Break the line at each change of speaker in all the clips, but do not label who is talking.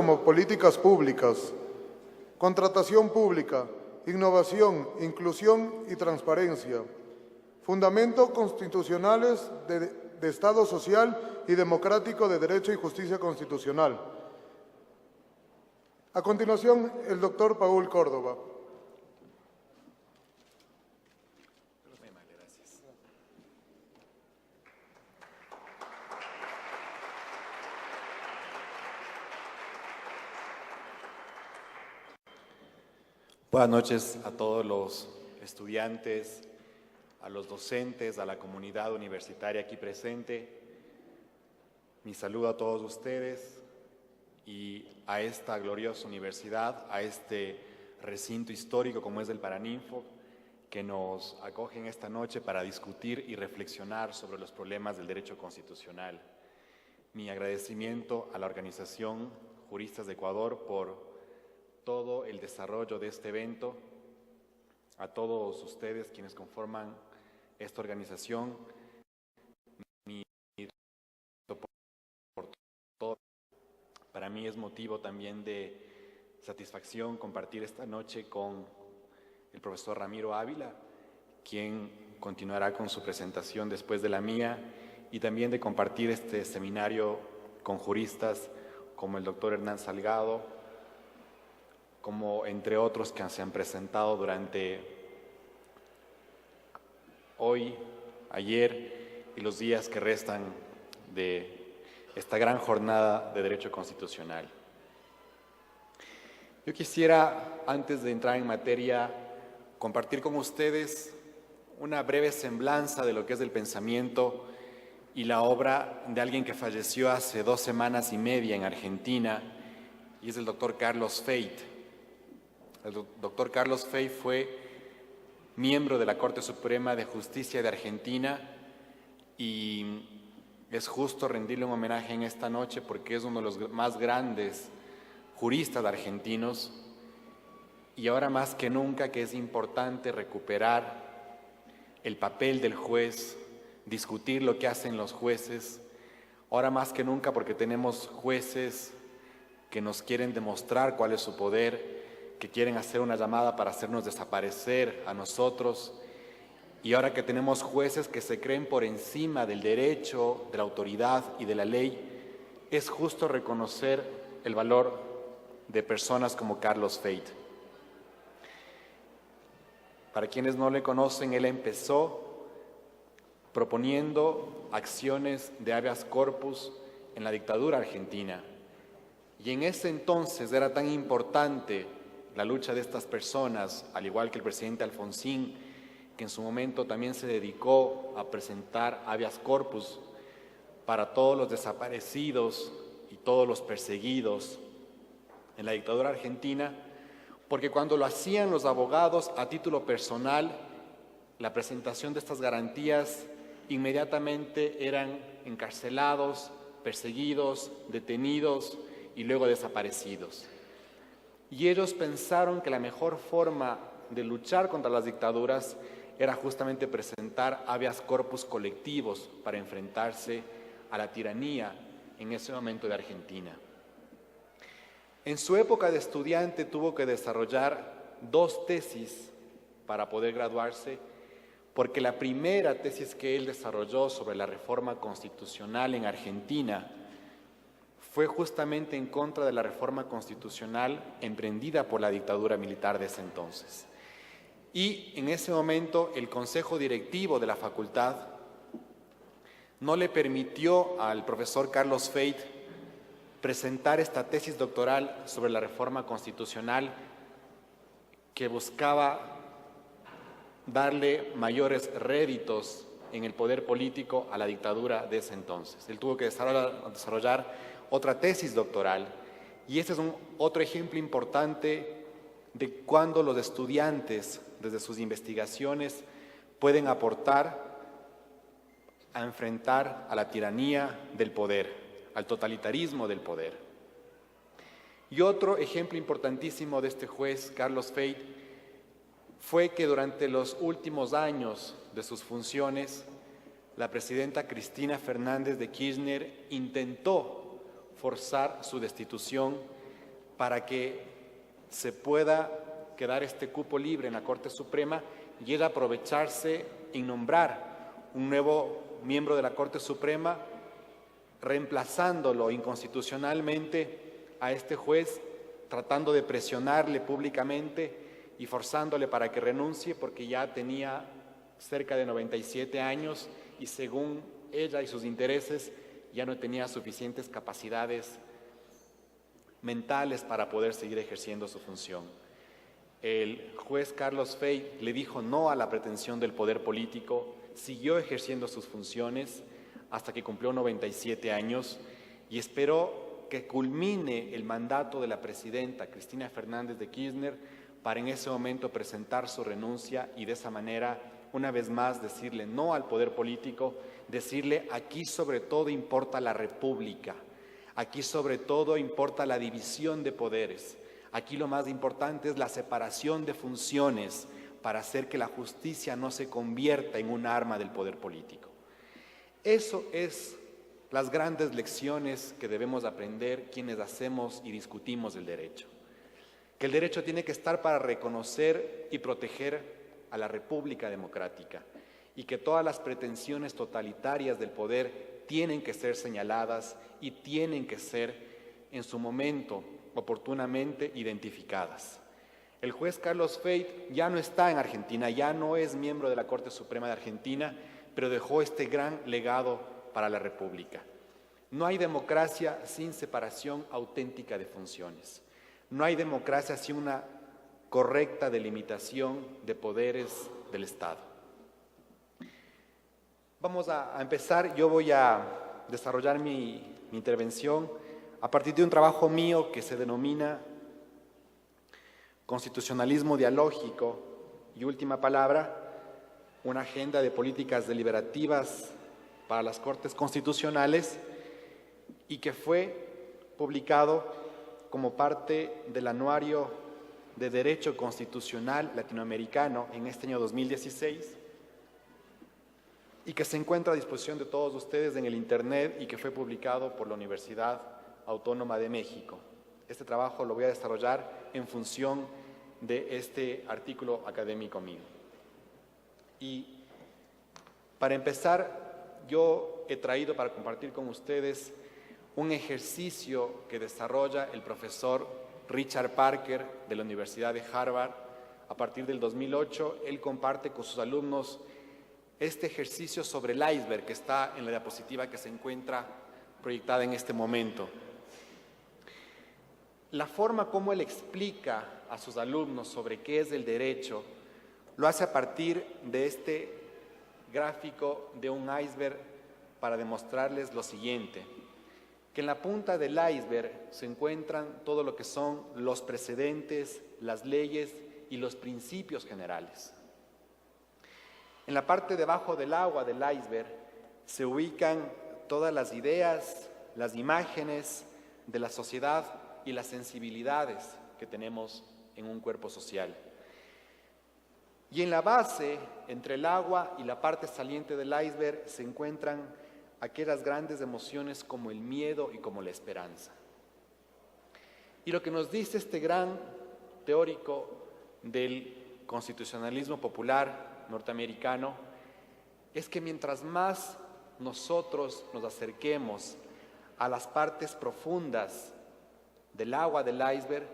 como políticas públicas, contratación pública, innovación, inclusión y transparencia, fundamentos constitucionales de Estado social y democrático de derecho y justicia constitucional. A continuación, el doctor Paul Córdoba.
Buenas noches a todos los estudiantes, a los docentes, a la comunidad universitaria aquí presente. Mi saludo a todos ustedes y a esta gloriosa universidad, a este recinto histórico como es el Paraninfo, que nos acogen esta noche para discutir y reflexionar sobre los problemas del derecho constitucional. Mi agradecimiento a la organización Juristas de Ecuador por todo el desarrollo de este evento, a todos ustedes quienes conforman esta organización, para mí es motivo también de satisfacción compartir esta noche con el profesor Ramiro Ávila, quien continuará con su presentación después de la mía, y también de compartir este seminario con juristas como el doctor Hernán Salgado, como entre otros que se han presentado durante hoy, ayer y los días que restan de esta gran jornada de Derecho Constitucional. Yo quisiera, antes de entrar en materia, compartir con ustedes una breve semblanza de lo que es el pensamiento y la obra de alguien que falleció hace 2 semanas y media en Argentina, y es el doctor Carlos Feit. El doctor Carlos Feit fue miembro de la Corte Suprema de Justicia de Argentina y es justo rendirle un homenaje en esta noche porque es uno de los más grandes juristas argentinos, y ahora más que nunca que es importante recuperar el papel del juez, discutir lo que hacen los jueces, ahora más que nunca porque tenemos jueces que nos quieren demostrar cuál es su poder, que quieren hacer una llamada para hacernos desaparecer a nosotros, y ahora que tenemos jueces que se creen por encima del derecho, de la autoridad y de la ley, es justo reconocer el valor de personas como Carlos Feit. Para quienes no le conocen, él empezó proponiendo acciones de habeas corpus en la dictadura argentina, y en ese entonces era tan importante la lucha de estas personas, al igual que el presidente Alfonsín, que en su momento también se dedicó a presentar habeas corpus para todos los desaparecidos y todos los perseguidos en la dictadura argentina, porque cuando lo hacían los abogados a título personal, la presentación de estas garantías inmediatamente eran encarcelados, perseguidos, detenidos y luego desaparecidos. Y ellos pensaron que la mejor forma de luchar contra las dictaduras era justamente presentar habeas corpus colectivos para enfrentarse a la tiranía en ese momento de Argentina. En su época de estudiante tuvo que desarrollar 2 tesis para poder graduarse, porque la primera tesis que él desarrolló sobre la reforma constitucional en Argentina fue justamente en contra de la reforma constitucional emprendida por la dictadura militar de ese entonces. Y en ese momento el consejo directivo de la facultad no le permitió al profesor Carlos Feit presentar esta tesis doctoral sobre la reforma constitucional que buscaba darle mayores réditos en el poder político a la dictadura de ese entonces. Él tuvo que desarrollar otra tesis doctoral, y este es otro ejemplo importante de cuando los estudiantes, desde sus investigaciones, pueden aportar a enfrentar a la tiranía del poder, al totalitarismo del poder. Y otro ejemplo importantísimo de este juez, Carlos Feit, fue que durante los últimos años de sus funciones, la presidenta Cristina Fernández de Kirchner intentó forzar su destitución para que se pueda quedar este cupo libre en la Corte Suprema y él aprovecharse en nombrar un nuevo miembro de la Corte Suprema, reemplazándolo inconstitucionalmente a este juez, tratando de presionarle públicamente y forzándole para que renuncie porque ya tenía cerca de 97 años y según ella y sus intereses ya no tenía suficientes capacidades mentales para poder seguir ejerciendo su función. El juez Carlos Fey le dijo no a la pretensión del poder político, siguió ejerciendo sus funciones hasta que cumplió 97 años y esperó que culmine el mandato de la presidenta Cristina Fernández de Kirchner para en ese momento presentar su renuncia y de esa manera, una vez más, decirle no al poder político, decirle aquí sobre todo importa la república, aquí sobre todo importa la división de poderes, aquí lo más importante es la separación de funciones para hacer que la justicia no se convierta en un arma del poder político. Eso es las grandes lecciones que debemos aprender quienes hacemos y discutimos el derecho. Que el derecho tiene que estar para reconocer y proteger a la República Democrática y que todas las pretensiones totalitarias del poder tienen que ser señaladas y tienen que ser en su momento oportunamente identificadas. El juez Carlos Fey ya no está en Argentina, ya no es miembro de la Corte Suprema de Argentina, pero dejó este gran legado para la República. No hay democracia sin separación auténtica de funciones. No hay democracia sin una correcta delimitación de poderes del Estado. Vamos a empezar. Yo voy a desarrollar mi intervención a partir de un trabajo mío que se denomina Constitucionalismo dialógico y última palabra, una agenda de políticas deliberativas para las Cortes Constitucionales y que fue publicado como parte del Anuario de Derecho Constitucional Latinoamericano en este año 2016 y que se encuentra a disposición de todos ustedes en el Internet y que fue publicado por la Universidad Autónoma de México. Este trabajo lo voy a desarrollar en función de este artículo académico mío. Y para empezar, yo he traído para compartir con ustedes un ejercicio que desarrolla el profesor Richard Parker de la Universidad de Harvard. A partir del 2008, él comparte con sus alumnos este ejercicio sobre el iceberg que está en la diapositiva que se encuentra proyectada en este momento. La forma como él explica a sus alumnos sobre qué es el derecho lo hace a partir de este gráfico de un iceberg para demostrarles lo siguiente, que en la punta del iceberg se encuentran todo lo que son los precedentes, las leyes y los principios generales. En la parte de abajo del agua del iceberg se ubican todas las ideas, las imágenes de la sociedad y las sensibilidades que tenemos en un cuerpo social. Y en la base, entre el agua y la parte saliente del iceberg, se encuentran aquellas grandes emociones como el miedo y como la esperanza. Y lo que nos dice este gran teórico del constitucionalismo popular norteamericano es que mientras más nosotros nos acerquemos a las partes profundas del agua del iceberg,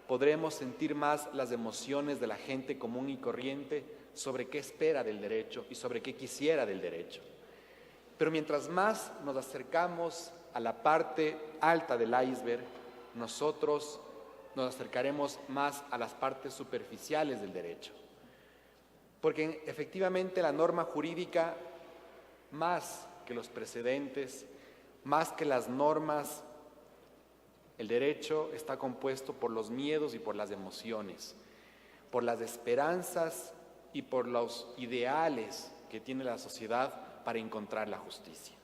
podremos sentir más las emociones de la gente común y corriente sobre qué espera del derecho y sobre qué quisiera del derecho. Pero mientras más nos acercamos a la parte alta del iceberg, nosotros nos acercaremos más a las partes superficiales del derecho. Porque efectivamente la norma jurídica, más que los precedentes, más que las normas, el derecho está compuesto por los miedos y por las emociones, por las esperanzas y por los ideales que tiene la sociedad para encontrar la justicia.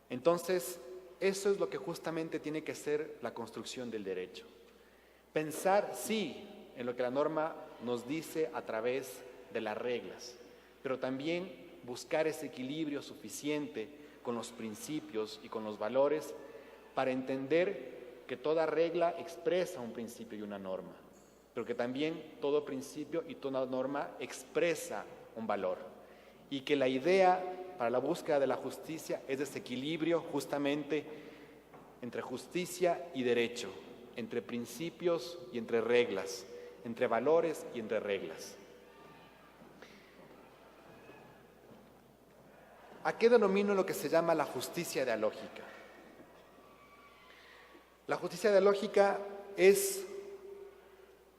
Entonces, eso es lo que justamente tiene que ser la construcción del derecho. Pensar, sí, en lo que la norma nos dice a través de las reglas, pero también buscar ese equilibrio suficiente con los principios y con los valores para entender que toda regla expresa un principio y una norma, pero que también todo principio y toda norma expresa un valor, y que la idea para la búsqueda de la justicia es ese equilibrio justamente entre justicia y derecho, entre principios y entre reglas, entre valores y entre reglas. ¿A qué denomino lo que se llama la justicia dialógica? La justicia dialógica es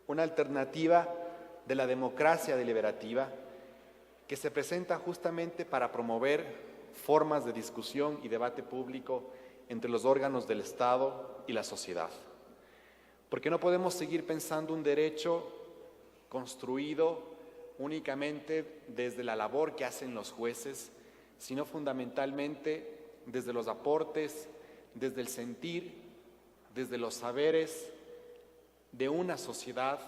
una alternativa de la democracia deliberativa que se presenta justamente para promover formas de discusión y debate público entre los órganos del Estado y la sociedad. Porque no podemos seguir pensando un derecho construido únicamente desde la labor que hacen los jueces, sino fundamentalmente desde los aportes, desde el sentir, desde los saberes de una sociedad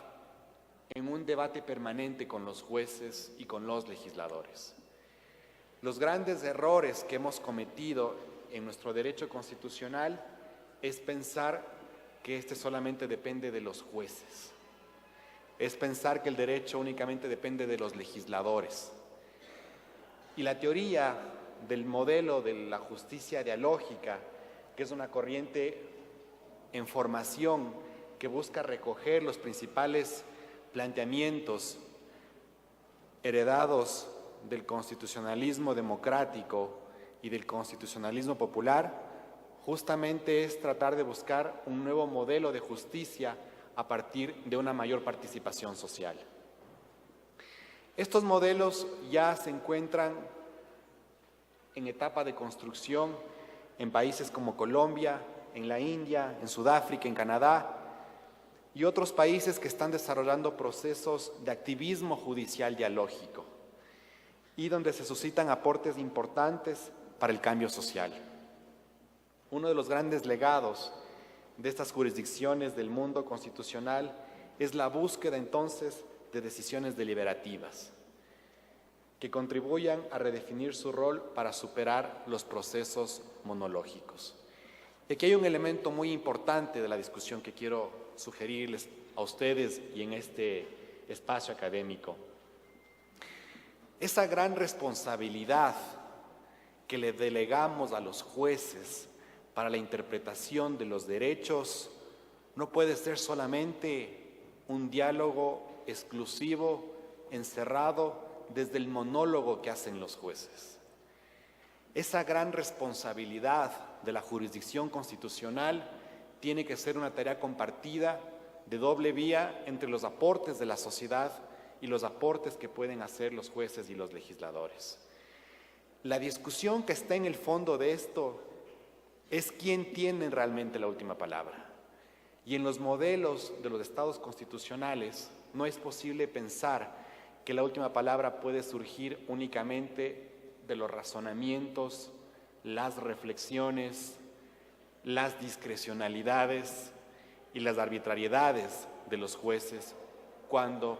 en un debate permanente con los jueces y con los legisladores. Los grandes errores que hemos cometido en nuestro derecho constitucional es pensar que este solamente depende de los jueces, es pensar que el derecho únicamente depende de los legisladores. Y la teoría del modelo de la justicia dialógica, que es una corriente en formación que busca recoger los principales planteamientos heredados del constitucionalismo democrático y del constitucionalismo popular, justamente es tratar de buscar un nuevo modelo de justicia a partir de una mayor participación social. Estos modelos ya se encuentran en etapa de construcción en países como Colombia, en la India, en Sudáfrica, en Canadá y otros países que están desarrollando procesos de activismo judicial dialógico y donde se suscitan aportes importantes para el cambio social. Uno de los grandes legados de estas jurisdicciones del mundo constitucional es la búsqueda entonces de decisiones deliberativas que contribuyan a redefinir su rol para superar los procesos monológicos. Y aquí hay un elemento muy importante de la discusión que quiero sugerirles a ustedes y en este espacio académico. Esa gran responsabilidad que le delegamos a los jueces para la interpretación de los derechos no puede ser solamente un diálogo exclusivo, encerrado desde el monólogo que hacen los jueces. Esa gran responsabilidad de la jurisdicción constitucional tiene que ser una tarea compartida de doble vía entre los aportes de la sociedad y los aportes que pueden hacer los jueces y los legisladores. La discusión que está en el fondo de esto es quién tiene realmente la última palabra. Y en los modelos de los estados constitucionales no es posible pensar que la última palabra puede surgir únicamente de los razonamientos, las reflexiones, las discrecionalidades y las arbitrariedades de los jueces cuando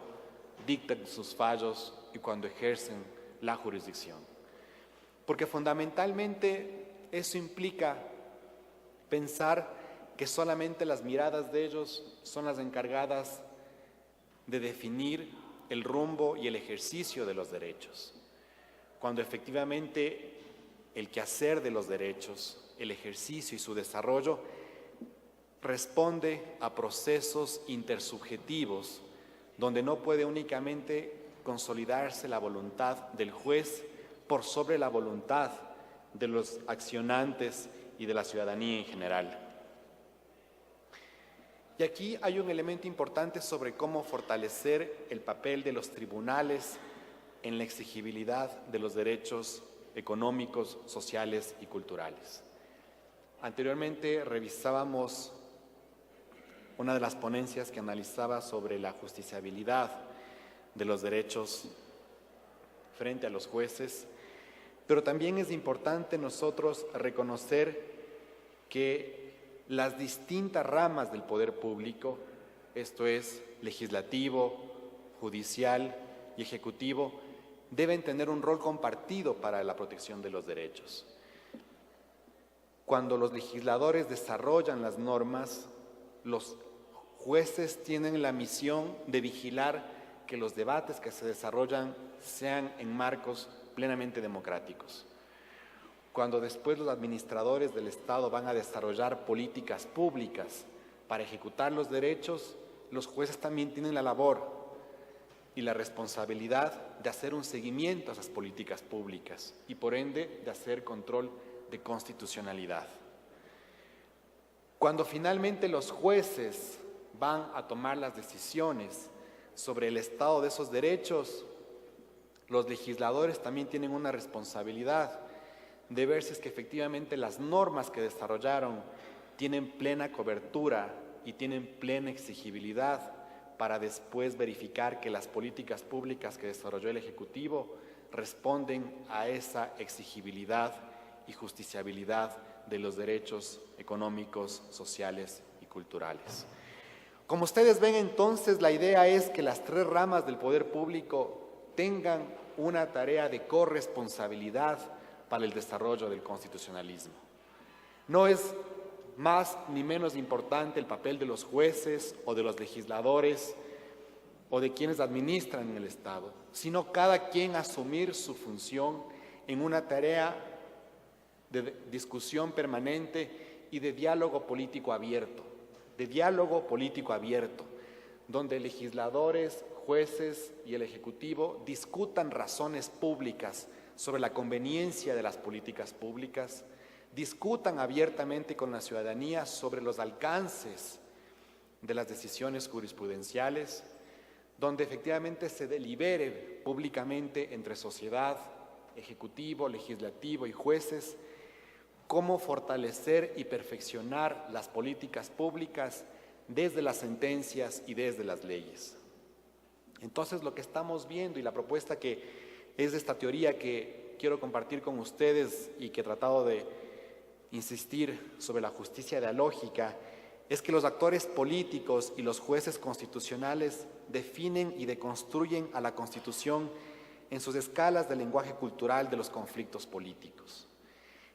dictan sus fallos y cuando ejercen la jurisdicción. Porque fundamentalmente eso implica pensar que solamente las miradas de ellos son las encargadas de definir el rumbo y el ejercicio de los derechos, cuando efectivamente el quehacer de los derechos, el ejercicio y su desarrollo responde a procesos intersubjetivos donde no puede únicamente consolidarse la voluntad del juez por sobre la voluntad de los accionantes y de la ciudadanía en general. Y aquí hay un elemento importante sobre cómo fortalecer el papel de los tribunales en la exigibilidad de los derechos económicos, sociales y culturales. Anteriormente revisábamos una de las ponencias que analizaba sobre la justiciabilidad de los derechos frente a los jueces, pero también es importante nosotros reconocer que las distintas ramas del poder público, esto es, legislativo, judicial y ejecutivo, deben tener un rol compartido para la protección de los derechos. Cuando los legisladores desarrollan las normas, los jueces tienen la misión de vigilar que los debates que se desarrollan sean en marcos plenamente democráticos. Cuando después los administradores del Estado van a desarrollar políticas públicas para ejecutar los derechos, los jueces también tienen la labor y la responsabilidad de hacer un seguimiento a esas políticas públicas y por ende de hacer control de constitucionalidad. Cuando finalmente los jueces van a tomar las decisiones sobre el estado de esos derechos, los legisladores también tienen una responsabilidad de ver si es que efectivamente las normas que desarrollaron tienen plena cobertura y tienen plena exigibilidad para después verificar que las políticas públicas que desarrolló el Ejecutivo responden a esa exigibilidad y justiciabilidad de los derechos económicos, sociales y culturales. Como ustedes ven, entonces, la idea es que las tres ramas del poder público tengan una tarea de corresponsabilidad para el desarrollo del constitucionalismo. No es más ni menos importante el papel de los jueces o de los legisladores o de quienes administran en el Estado, sino cada quien asumir su función en una tarea de discusión permanente y de diálogo político abierto, donde legisladores, jueces y el Ejecutivo discutan razones públicas sobre la conveniencia de las políticas públicas, discutan abiertamente con la ciudadanía sobre los alcances de las decisiones jurisprudenciales, donde efectivamente se delibere públicamente entre sociedad, Ejecutivo, Legislativo y jueces, cómo fortalecer y perfeccionar las políticas públicas desde las sentencias y desde las leyes. Entonces, lo que estamos viendo y la propuesta que es de esta teoría que quiero compartir con ustedes y que he tratado de insistir sobre la justicia dialógica, es que los actores políticos y los jueces constitucionales definen y deconstruyen a la Constitución en sus escalas del lenguaje cultural de los conflictos políticos.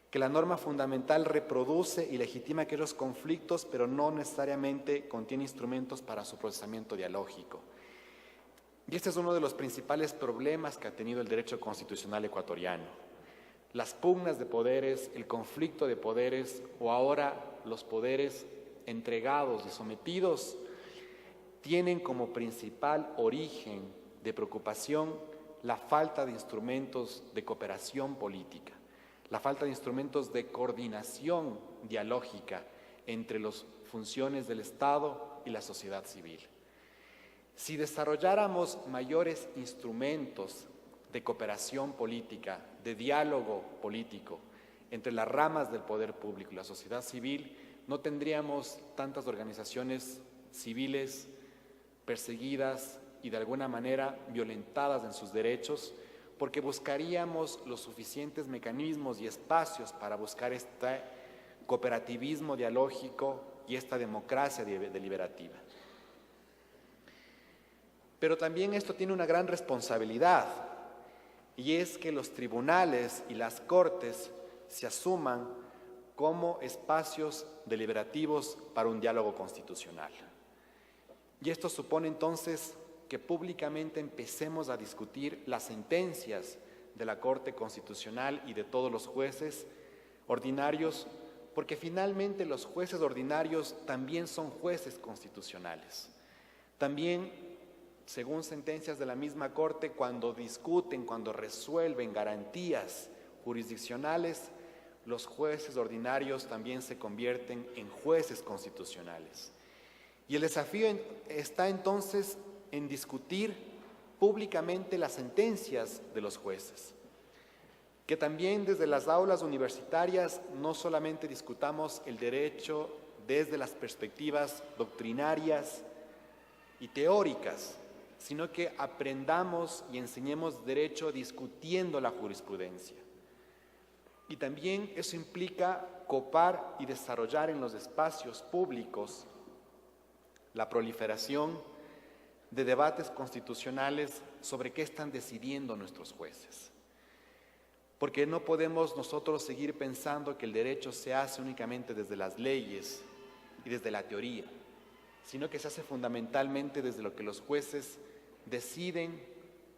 Que la norma fundamental reproduce y legitima aquellos conflictos, pero no necesariamente contiene instrumentos para su procesamiento dialógico. Y este es uno de los principales problemas que ha tenido el derecho constitucional ecuatoriano. Las pugnas de poderes, el conflicto de poderes o ahora los poderes entregados y sometidos tienen como principal origen de preocupación la falta de instrumentos de cooperación política, la falta de instrumentos de coordinación dialógica entre las funciones del Estado y la sociedad civil. Si desarrolláramos mayores instrumentos de cooperación política, de diálogo político entre las ramas del poder público y la sociedad civil, no tendríamos tantas organizaciones civiles perseguidas y de alguna manera violentadas en sus derechos, porque buscaríamos los suficientes mecanismos y espacios para buscar este cooperativismo dialógico y esta democracia deliberativa. Pero también esto tiene una gran responsabilidad, y es que los tribunales y las cortes se asuman como espacios deliberativos para un diálogo constitucional. Y esto supone entonces que públicamente empecemos a discutir las sentencias de la Corte Constitucional y de todos los jueces ordinarios, porque finalmente los jueces ordinarios también son jueces constitucionales. También, según sentencias de la misma Corte, cuando discuten, cuando resuelven garantías jurisdiccionales, los jueces ordinarios también se convierten en jueces constitucionales. Y el desafío está entonces en discutir públicamente las sentencias de los jueces. Que también desde las aulas universitarias no solamente discutamos el derecho desde las perspectivas doctrinarias y teóricas, sino que aprendamos y enseñemos derecho discutiendo la jurisprudencia. Y también eso implica copar y desarrollar en los espacios públicos la proliferación de debates constitucionales sobre qué están decidiendo nuestros jueces. porque no podemos nosotros seguir pensando que el derecho se hace únicamente desde las leyes y desde la teoría, sino que se hace fundamentalmente desde lo que los jueces deciden,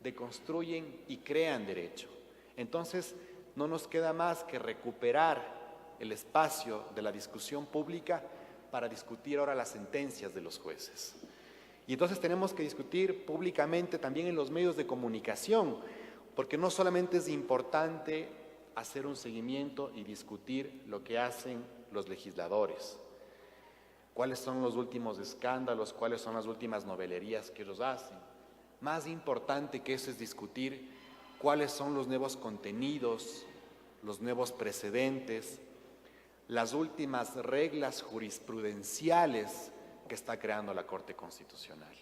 deconstruyen y crean derecho. Entonces, no nos queda más que recuperar el espacio de la discusión pública para discutir ahora las sentencias de los jueces. Y entonces tenemos que discutir públicamente también en los medios de comunicación, porque no solamente es importante hacer un seguimiento y discutir lo que hacen los legisladores, cuáles son los últimos escándalos, cuáles son las últimas novelerías que ellos hacen. Más importante que eso es discutir cuáles son los nuevos contenidos, los nuevos precedentes, las últimas reglas jurisprudenciales que está creando la Corte Constitucional.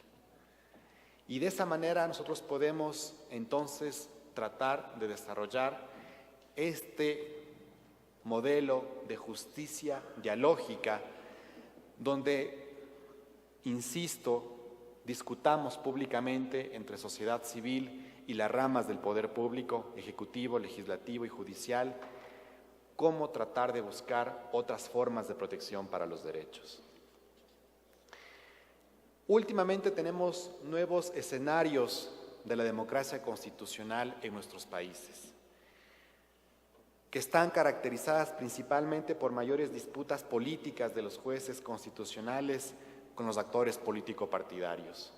Y de esa manera nosotros podemos entonces tratar de desarrollar este modelo de justicia dialógica donde, insisto, discutamos públicamente entre sociedad civil y las ramas del poder público, ejecutivo, legislativo y judicial, cómo tratar de buscar otras formas de protección para los derechos. Últimamente tenemos nuevos escenarios de la democracia constitucional en nuestros países, que están caracterizadas principalmente por mayores disputas políticas de los jueces constitucionales con los actores político-partidarios,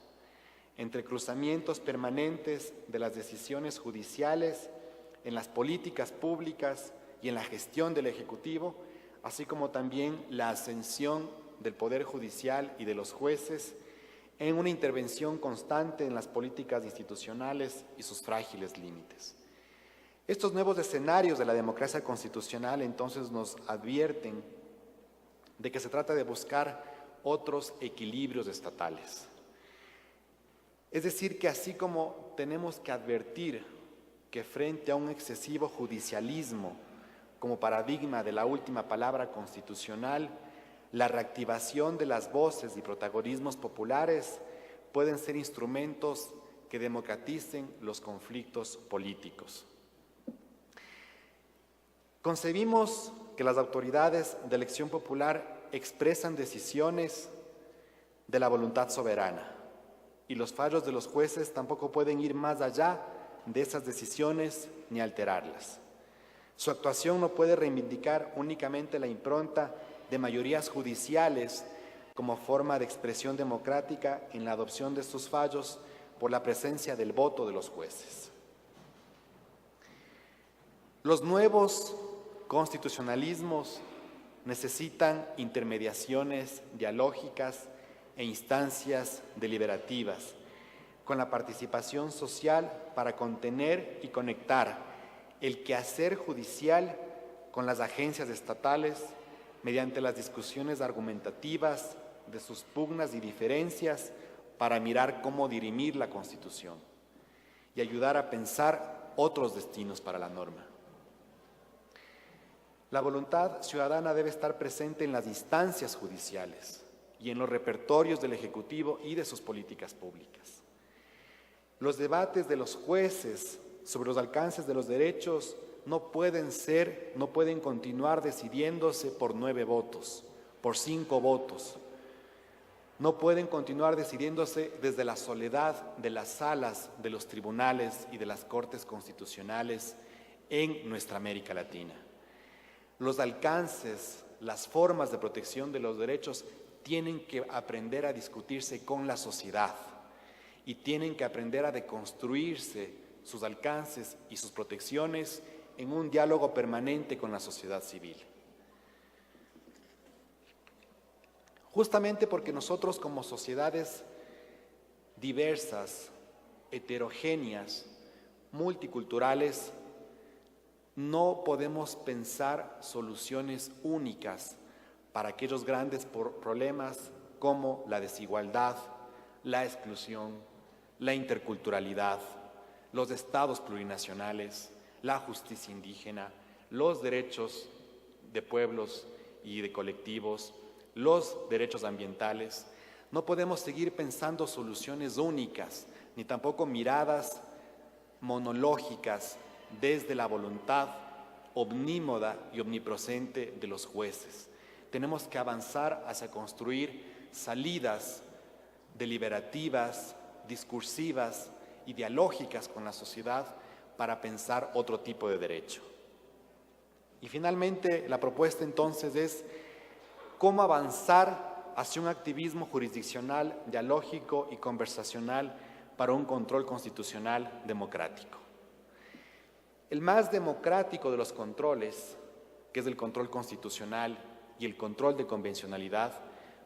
entre cruzamientos permanentes de las decisiones judiciales en las políticas públicas y en la gestión del Ejecutivo, así como también la ascensión del Poder Judicial y de los jueces en una intervención constante en las políticas institucionales y sus frágiles límites. Estos nuevos escenarios de la democracia constitucional entonces nos advierten de que se trata de buscar otros equilibrios estatales. Es decir, que así como tenemos que advertir que frente a un excesivo judicialismo como paradigma de la última palabra constitucional, la reactivación de las voces y protagonismos populares pueden ser instrumentos que democraticen los conflictos políticos. Concebimos que las autoridades de elección popular expresan decisiones de la voluntad soberana y los fallos de los jueces tampoco pueden ir más allá de esas decisiones ni alterarlas. Su actuación no puede reivindicar únicamente la impronta de mayorías judiciales como forma de expresión democrática en la adopción de estos fallos por la presencia del voto de los jueces. Los nuevos constitucionalismos necesitan intermediaciones dialógicas e instancias deliberativas, con la participación social para contener y conectar el quehacer judicial con las agencias estatales mediante las discusiones argumentativas de sus pugnas y diferencias para mirar cómo dirimir la Constitución y ayudar a pensar otros destinos para la norma. La voluntad ciudadana debe estar presente en las instancias judiciales y en los repertorios del Ejecutivo y de sus políticas públicas. Los debates de los jueces sobre los alcances de los derechos no pueden continuar decidiéndose por 9 votos, por 5 votos. No pueden continuar decidiéndose desde la soledad de las salas de los tribunales y de las cortes constitucionales en nuestra América Latina. Los alcances, las formas de protección de los derechos tienen que aprender a discutirse con la sociedad y tienen que aprender a deconstruirse sus alcances y sus protecciones en un diálogo permanente con la sociedad civil. Justamente porque nosotros como sociedades diversas, heterogéneas, multiculturales, no podemos pensar soluciones únicas para aquellos grandes problemas como la desigualdad, la exclusión, la interculturalidad, los estados plurinacionales, la justicia indígena, los derechos de pueblos y de colectivos, los derechos ambientales. No podemos seguir pensando soluciones únicas, ni tampoco miradas monológicas desde la voluntad omnímoda y omnipresente de los jueces. Tenemos que avanzar hacia construir salidas deliberativas, discursivas y dialógicas con la sociedad para pensar otro tipo de derecho. Y finalmente, la propuesta entonces es cómo avanzar hacia un activismo jurisdiccional, dialógico y conversacional para un control constitucional democrático. El más democrático de los controles, que es el control constitucional y el control de convencionalidad,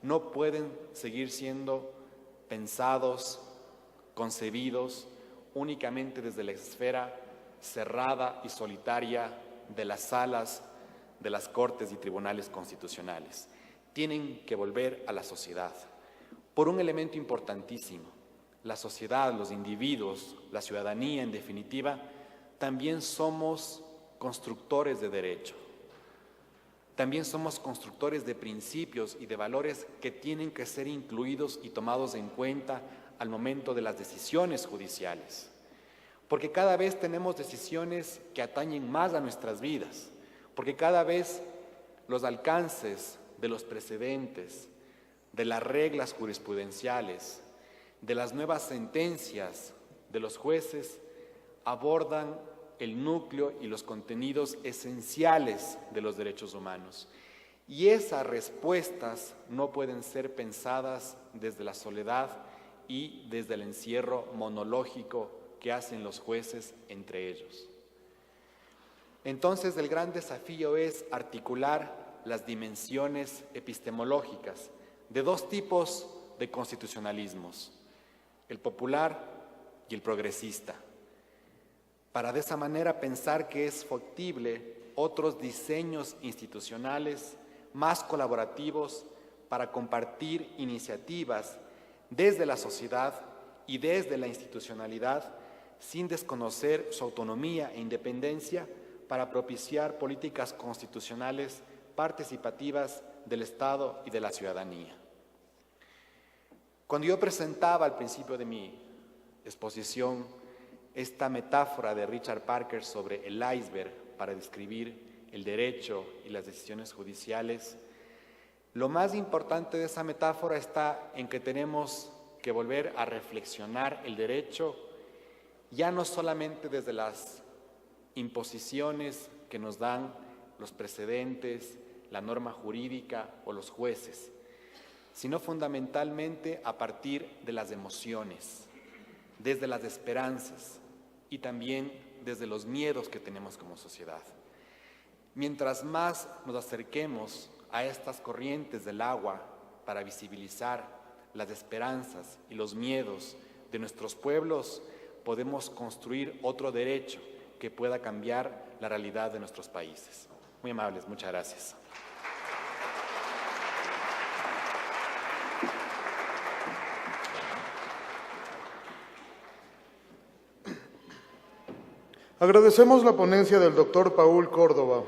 no pueden seguir siendo pensados, concebidos únicamente desde la esfera cerrada y solitaria de las salas de las Cortes y tribunales constitucionales. Tienen que volver a la sociedad, por un elemento importantísimo. La sociedad, los individuos, la ciudadanía en definitiva, también somos constructores de derecho. También somos constructores de principios y de valores que tienen que ser incluidos y tomados en cuenta al momento de las decisiones judiciales. Porque cada vez tenemos decisiones que atañen más a nuestras vidas, porque cada vez los alcances de los precedentes, de las reglas jurisprudenciales, de las nuevas sentencias de los jueces abordan el núcleo y los contenidos esenciales de los derechos humanos. Y esas respuestas no pueden ser pensadas desde la soledad y desde el encierro monológico que hacen los jueces entre ellos. Entonces, el gran desafío es articular las dimensiones epistemológicas de dos tipos de constitucionalismos, el popular y el progresista, para de esa manera pensar que es factible otros diseños institucionales más colaborativos para compartir iniciativas desde la sociedad y desde la institucionalidad sin desconocer su autonomía e independencia para propiciar políticas constitucionales participativas del Estado y de la ciudadanía. Cuando yo presentaba al principio de mi exposición esta metáfora de Richard Parker sobre el iceberg para describir el derecho y las decisiones judiciales, lo más importante de esa metáfora está en que tenemos que volver a reflexionar el derecho ya no solamente desde las imposiciones que nos dan los precedentes, la norma jurídica o los jueces, sino fundamentalmente a partir de las emociones, desde las esperanzas y también desde los miedos que tenemos como sociedad. Mientras más nos acerquemos a estas corrientes del agua para visibilizar las esperanzas y los miedos de nuestros pueblos, podemos construir otro derecho que pueda cambiar la realidad de nuestros países. Muy amables, muchas gracias.
Agradecemos la ponencia del doctor Paul Córdoba.